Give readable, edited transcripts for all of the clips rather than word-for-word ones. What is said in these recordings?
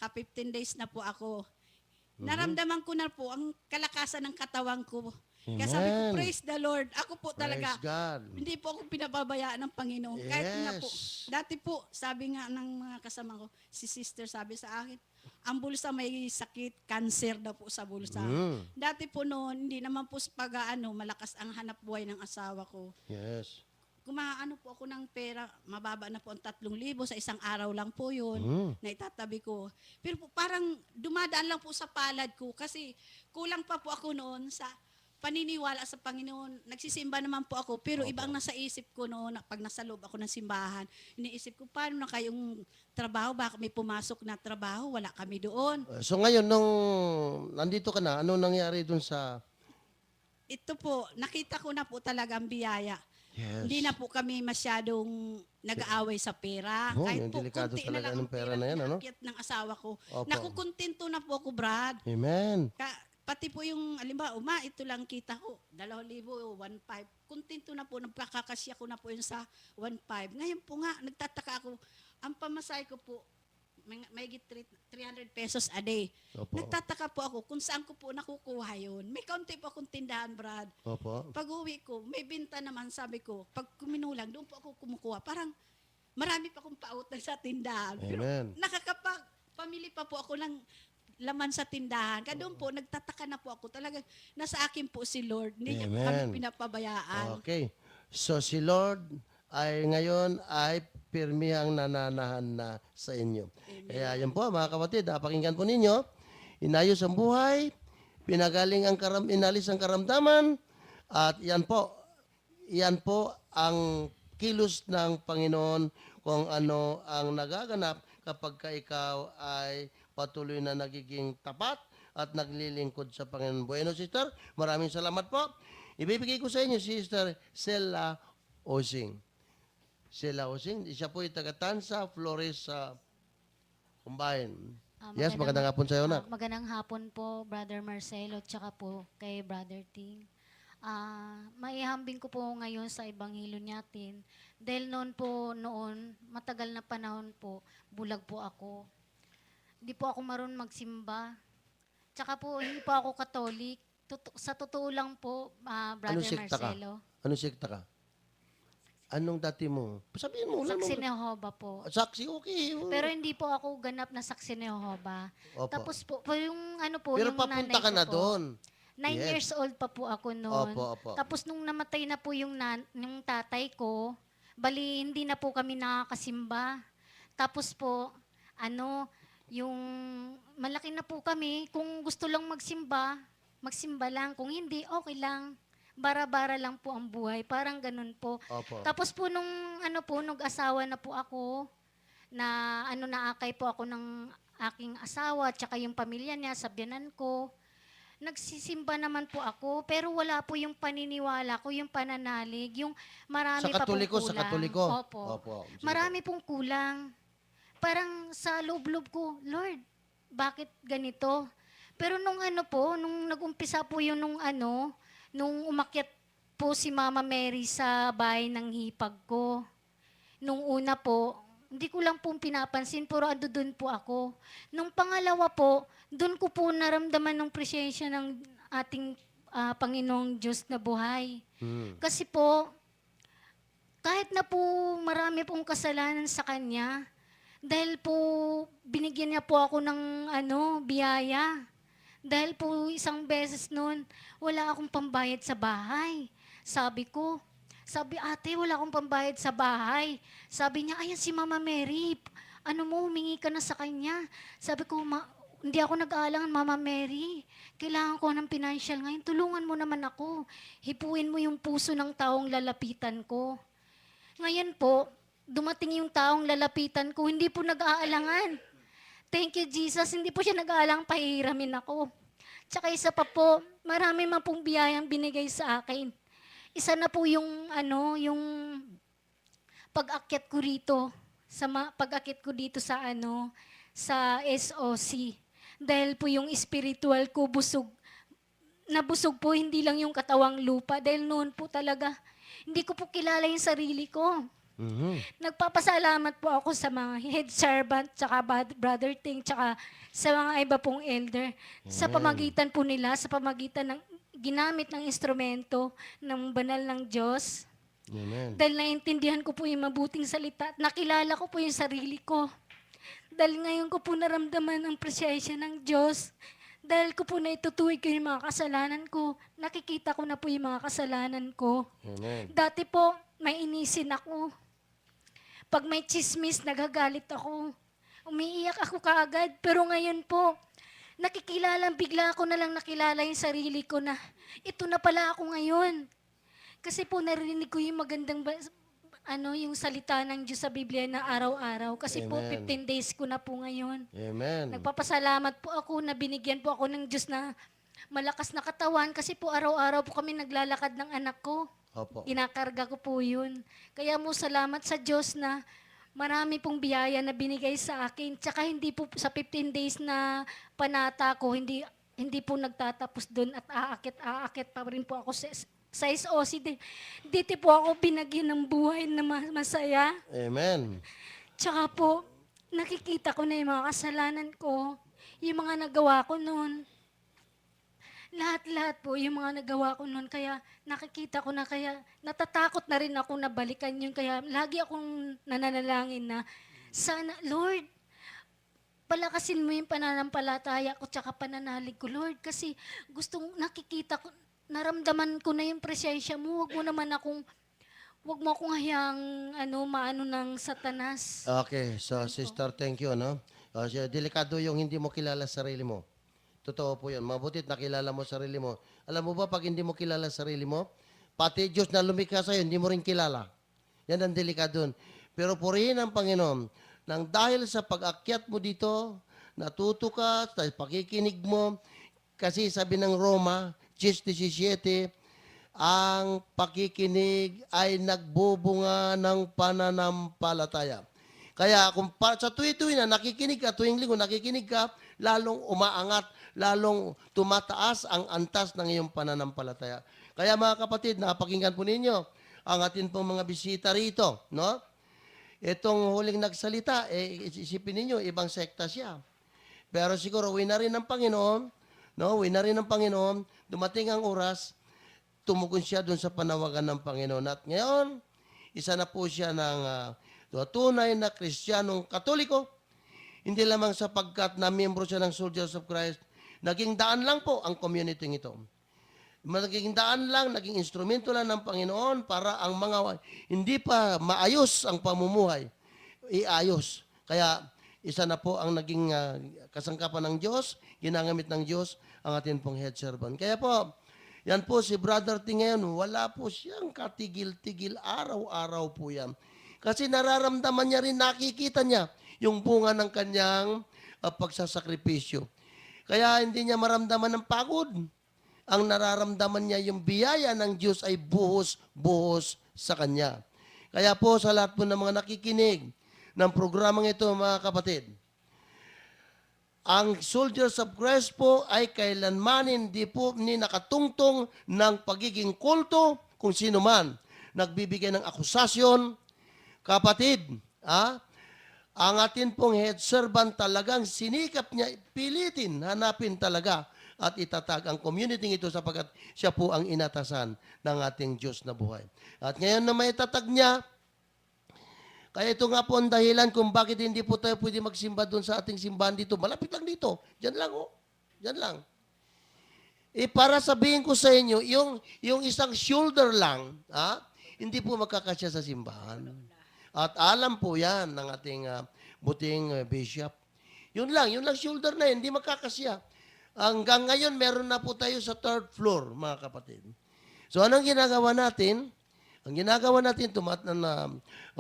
naka 15 days na po ako. Naramdaman ko na po ang kalakasan ng katawan ko. Kaya sabi ko, Amen. praise the Lord. Ako po talaga, Praise God. hindi po ako pinababayaan ng Panginoon. Kahit nga po, Yes. dati po, sabi nga ng mga kasama ko, si sister sabi sa akin, ang bulsa may sakit, cancer daw po sa bulsa. Dati po noon, hindi naman po sa pag-aano, malakas ang hanap buhay ng asawa ko. Yes. Kumaano po ako ng pera, mababa na po ang 3,000 sa isang araw lang po yun, na itatabi ko. Pero po parang dumadaan lang po sa palad ko kasi kulang pa po ako noon sa paniniwala sa Panginoon. Nagsisimba naman po ako, pero iba ang nasa isip ko noon, pag nasa loob ako ng simbahan, iniisip ko, paano na kayong trabaho, baka may pumasok na trabaho, wala kami doon. So ngayon, nung nandito ka na, ano nangyari dun sa... Ito po, nakita ko na po talaga ang biyaya. Yes. Hindi na po kami masyadong nag-aaway sa pera. Oh, Kahit yung po, delikado kunti na talaga lang ng ang pera pera na yan, ano? pinaakyat ng asawa ko. Opo. Nakukontento na po ako, Brad. Amen. Pati po yung, alimbawa, ito lang kita ko, 2,000, 1,500. Kontento na po, nagkakasya ko na po yun sa 1,500. Ngayon po nga, nagtataka ako, ang pamasay ko po, may 300 pesos a day. Opo. Nagtataka po ako kung saan ko po nakukuha yun. May kaunti po akong tindahan, Brad. Opo. Pag uwi ko, may binta naman, sabi ko, pag kuminulang, doon po ako kumukuha. Parang marami pa akong pautang sa tindahan. Pero Amen. pamili pa po ako ng laman sa tindahan. Kaya doon po, nagtataka na po ako. Talagang nasa akin po si Lord. Hindi niya po kami Amen. pinapabayaan. Okay. So si Lord ay ngayon ay pirmihang nananahan na sa inyo. Kaya yan po mga kapatid, napakinggan po ninyo, inayos ang buhay, inalis ang karamdaman, at yan po ang kilos ng Panginoon kung ano ang nagaganap kapag ka ikaw ay patuloy na nagiging tapat at naglilingkod sa Panginoon. Bueno, sister, maraming salamat po. Ibibigay ko sa inyo, Sister Sela Osing. Sela Osing, siya po ay taga-Tansa, Flores, Kumbayan. Yes, magandang hapon sa iyo, anak. Magandang hapon po, Brother Marcelo, tsaka po kay Brother Ting. Maihambing ko po ngayon sa Ebanghelyo natin. Dahil noon, matagal na panahon po, bulag po ako. Hindi po ako marunong magsimba. Tsaka po, hindi po ako Katolik. Sa totoo lang po, Brother Anong sekta ka? Marcelo. Anong sekta ka? Anong dati mo? Sabihin mo. Saksi ni Jehovah po. Saksi, okay. Pero hindi po ako ganap na saksi ni Jehovah. Opo. Tapos po yung ano po, Pero yung papunta nanay ka ko na po, doon. 9 Yes. years old pa po ako noon. Opo. Tapos nung namatay na po yung tatay ko, bali hindi na po kami nakakasimba. Tapos po, yung malaki na po kami, kung gusto lang magsimba lang. Kung hindi, okay lang. Bara-bara lang po ang buhay. Parang ganun po. Opo. Tapos po nung asawa na po ako, naakay po ako ng aking asawa, tsaka yung pamilya niya, sabyanan ko. Nagsisimba naman po ako, pero wala po yung paniniwala ko, yung pananalig, yung marami Sa Katoliko, pa pong kulang. sa Katoliko. Opo. Opo. Sige Marami pong kulang. Parang sa loob-loob ko, Lord, bakit ganito? Pero nung nung nag-umpisa po yun nung umakyat po si Mama Mary sa bahay ng hipag ko. Nung una po, hindi ko lang po pinapansin, pero doon po ako. Nung pangalawa po, doon ko po naramdaman ng presensya ng ating Panginoong Diyos na buhay. Kasi po, kahit na po marami pong kasalanan sa Kanya, dahil po binigyan niya po ako ng biyaya. Dahil po isang beses noon, wala akong pambayad sa bahay. Sabi, ate, wala akong pambayad sa bahay. Sabi niya, ayan si Mama Mary, humingi ka na sa kanya. Sabi ko, hindi ako nag-aalangan, Mama Mary. Kailangan ko ng financial ngayon. Tulungan mo naman ako. Hipuin mo yung puso ng taong lalapitan ko. Ngayon po, dumating yung taong lalapitan ko, hindi po nag-aalangan. Thank you, Jesus. Hindi po siya nag-aalang pahihiramin ako. Tsaka isa pa po, marami man pong biyayang binigay sa akin. Isa na po yung pag-akyat ko rito, pag-akyat ko dito sa sa SOC. Dahil po yung spiritual ko nabusog po, hindi lang yung katawang lupa. Dahil noon po talaga, hindi ko po kilala yung sarili ko. Nagpapasalamat po ako sa mga head servant, tsaka brother Ting, tsaka sa mga iba pong elder. Sa pamagitan po nila, sa pamagitan ng ginamit ng instrumento ng banal ng Diyos. Amen. Dahil naiintindihan ko po yung mabuting salita at nakilala ko po yung sarili ko. Dahil ngayon ko po naramdaman ang presensya ng Diyos. Dahil ko po naitutuwid ko yung mga kasalanan ko. Nakikita ko na po yung mga kasalanan ko. Amen. Dati po, may inisin ako. Pag may chismis, nagagalit ako. Umiiyak ako kaagad. Pero ngayon po, bigla ko na lang nakilala yung sarili ko na ito na pala ako ngayon. Kasi po narinig ko yung magandang yung salita ng Diyos sa Biblia na araw-araw. Kasi po Amen. 15 days ko na po ngayon. Amen. Nagpapasalamat po ako na binigyan po ako ng Diyos na malakas na katawan kasi po araw-araw po kami naglalakad ng anak ko. Opo. Inakarga ko po yun. Kaya mo salamat sa Diyos na marami pong biyaya na binigay sa akin. Tsaka hindi po sa 15 days na panata ko, hindi po nagtatapos doon at aakit pa rin po ako sa SOC. Dito po ako binagyan ng buhay na masaya. Amen. Tsaka po, nakikita ko na yung mga kasalanan ko, yung mga nagawa ko noon. Lahat-lahat po, yung mga nagawa ko noon. Kaya nakikita ko na, kaya natatakot na rin ako na balikan yun. Kaya lagi akong nananalangin na, sana, Lord, palakasin mo yung pananampalataya ko tsaka pananalig ko, Lord. Kasi nakikita ko, naramdaman ko na yung presensya mo. Huwag mo akong hayang maano ng Satanas. Okay, so sister, thank you, no? Delikado yung hindi mo kilala sarili mo. Totoo po yun. Mabutit nakilala mo sarili mo. Alam mo ba, pag hindi mo kilala sarili mo, pati Diyos na lumikha sa'yo, hindi mo rin kilala. Yan ang delikado dun. Pero purihin ang Panginoon, nang dahil sa pag-akyat mo dito, natuto ka, sa pakikinig mo, kasi sabi ng Roma, 10:17, ang pakikinig ay nagbubunga ng pananampalataya. Kaya kung sa tuwi-tuwi na nakikinig ka, tuwing linggo nakikinig ka, lalong umaangat, lalong tumataas ang antas ng iyong pananampalataya. Kaya mga kapatid, napakinggan po ninyo ang atin pong mga bisita rito, no? Itong huling nagsalita, isipin ninyo, ibang sekta siya. Pero siguro, uwi na rin ng Panginoon, no? Uwi na rin ng Panginoon, dumating ang oras, tumugon siya doon sa panawagan ng Panginoon. At ngayon, isa na po siya ng tunay na Kristiyanong Katoliko, hindi lamang sapagkat na miyembro siya ng Soldiers of Christ, naging daan lang po ang community ito. Naging daan lang, naging instrumento lang ng Panginoon para ang mga hindi pa maayos ang pamumuhay, iayos. Kaya isa na po ang naging kasangkapan ng Diyos, ginamit ng Diyos ang atin pong head servant. Kaya po, yan po si Brother Ting ngayon, wala po siyang katigil-tigil, araw-araw po yan. Kasi nararamdaman niya rin, nakikita niya yung bunga ng kanyang pagsasakripisyo. Kaya hindi niya maramdaman ng pagod. Ang nararamdaman niya yung biyaya ng Diyos ay buhos-buhos sa kanya. Kaya po sa lahat po ng mga nakikinig ng programang ito, mga kapatid, ang Soldiers of Christ po ay kailanman hindi po ni nakatungtong ng pagiging kulto kung sino man nagbibigay ng akusasyon. Kapatid, ang atin pong head servant talagang sinikap niya, pilitin, hanapin talaga at itatag ang community ito sapagkat siya po ang inatasan ng ating Diyos na buhay. At ngayon na may itatag niya, kaya ito nga po ang dahilan kung bakit hindi po tayo pwede magsimba doon sa ating simbahan dito. Malapit lang dito. Diyan lang, oh. Diyan lang. Para sabihin ko sa inyo, yung isang shoulder lang, hindi po magkakasya sa simbahan. At alam po yan ng ating buting bishop. Yun lang shoulder na yun, hindi magkakasya. Hanggang ngayon, meron na po tayo sa 3rd floor, mga kapatid. So, anong ginagawa natin? Ang ginagawa natin,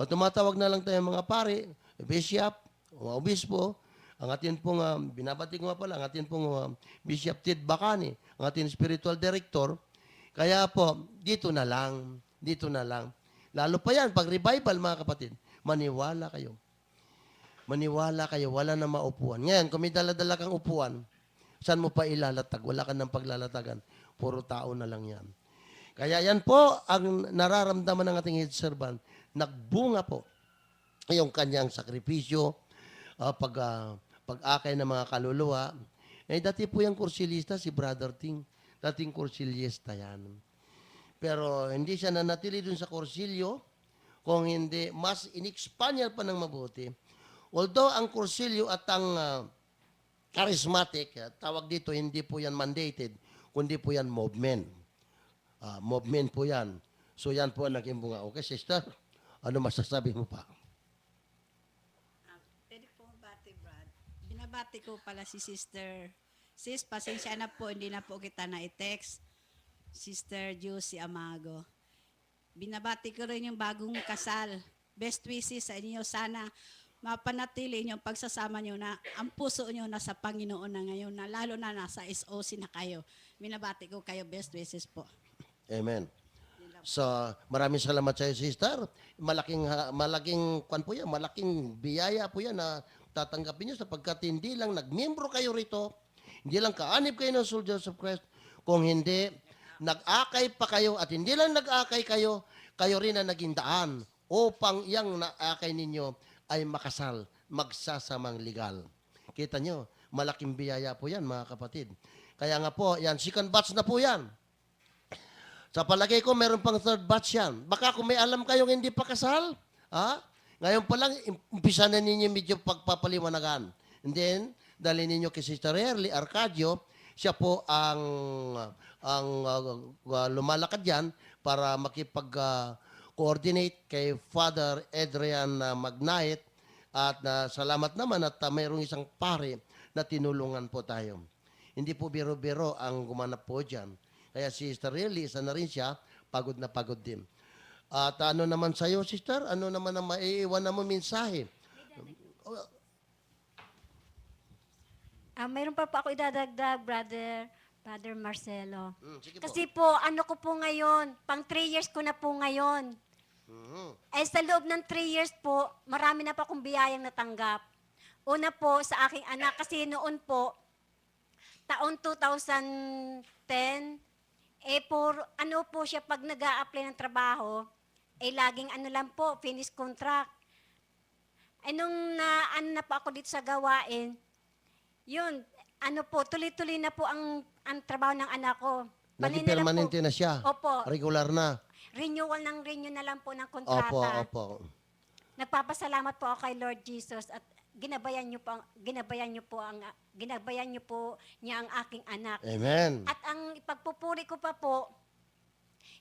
tumatawag na lang tayo mga pare, bishop, o obispo, ang atin pong, binabati ko nga pala, ang atin pong Bishop Ted Bacani, ang ating spiritual director. Kaya po, dito na lang. Lalo pa yan, pag revival, mga kapatid, maniwala kayo. Maniwala kayo, wala na maupuan. Ngayon, kung may dala-dala kang upuan, saan mo pa ilalatag? Wala ka ng paglalatagan. Puro tao na lang yan. Kaya yan po ang nararamdaman ng ating head servant nagbunga po yung kanyang sakripisyo, pag-akay ng mga kaluluwa. Dati po yung kursilista, si Brother Ting. Dating kursilyista yan. Pero hindi siya nanatili dun sa kursilyo, kung hindi, mas in-expand pa ng mabuti. Although ang kursilyo at ang charismatic, tawag dito, hindi po yan mandated, kundi po yan movement. Movement po yan. So yan po ang naging bunga. Okay, sister? Ano masasabi mo pa? Pwede po bati, Brad. Binabati ko pala si Sister. Sis, pasensya na po, hindi na po kita na-text. Sister Juicy Amago. Binabati ko rin yung bagong kasal. Best wishes sa inyo. Sana mapanatili yung pagsasama nyo na ang puso nyo nasa Panginoon na ngayon, na lalo na nasa SOC na kayo. Binabati ko kayo, best wishes po. Amen. So, maraming salamat sa iyo, sister. Malaking kwan po yan, malaking biyaya po yan na tatanggapin nyo sapagkat hindi lang nagmiyembro kayo rito, hindi lang kaanib kayo ng Soldiers of Christ, kung hindi, nag-akay pa kayo at hindi lang nag-akay kayo, kayo rin ang naging daan upang yang naakay ninyo ay makasal, magsasamang legal. Kita nyo, malaking biyaya po yan, mga kapatid. Kaya nga po, yan, second batch na po yan. Sa palagay ko, meron pang third batch yan. Baka kung may alam kayong hindi pa kasal, ngayon pa lang, umpisa na ninyo medyo pagpapaliwanagan. And then, dali ninyo kay Sister Early Arcadio, siya po ang lumalakad yan para makipag-coordinate kay Father Adrian Magnait. At salamat naman at mayroong isang pare na tinulungan po tayo. Hindi po biro-biro ang gumanap po dyan. Kaya si Sister Early, isa na rin siya, pagod na pagod din. At ano naman sa'yo, sister? Ano naman ang maiiwan na mo mensahe? Mayroon pa po ako idadagdag, Brother Marcelo. Sige Kasi po, ano ko po ngayon, pang 3 years ko na po ngayon. Eh sa loob ng 3 years po, marami na po akong biyayang natanggap. Una po sa aking anak, kasi noon po, taon 2010, ano po siya, pag nag-a-apply ng trabaho, laging ano lang po, finish contract. Nung ano na po ako dito sa gawain, yun, ano po, tuloy-tuloy na po ang trabaho ng anak ko. Naging Panay na lang permanente po. na siya. Opo. Regular na. Renewal na lang po ng kontrata. Opo. Nagpapasalamat po ako kay Lord Jesus at ginabayan niyo po niya ang aking anak. Amen. At ang ipagpupuri ko pa po,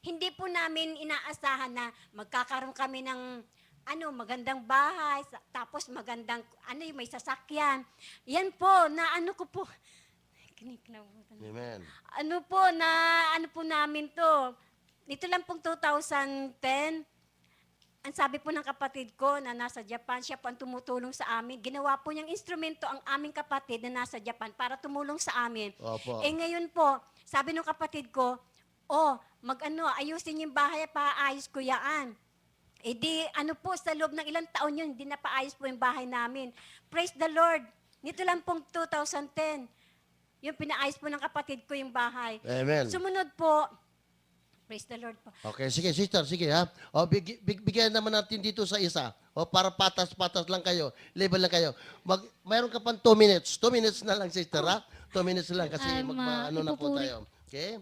hindi po namin inaasahan na magkakaroon kami ng magandang bahay, tapos magandang, may sasakyan. Yan po, na ano ko po, kiniklabutan. Amen. Ano po namin to, dito lang pong 2010, ang sabi po ng kapatid ko na nasa Japan, siya po ang tumutulong sa amin. Ginawa po niyang instrumento ang aming kapatid na nasa Japan para tumulong sa amin. Opo. Ngayon po, sabi ng kapatid ko, ayusin yung bahay, paayos ko yaan. Sa loob ng ilang taon yun, hindi na paayos po yung bahay namin. Praise the Lord. Nito lang pong 2010, yung pinaayos po ng kapatid ko yung bahay. Amen. Sumunod po, praise the Lord po. Okay, sige, sister, sige ha. Bigyan naman natin dito sa isa. Para patas-patas lang kayo, level lang kayo. Mayroon ka pang 2 minutes. 2 minutes na lang, sister, ha? 2 minutes lang kasi na po ipo po tayo. Okay?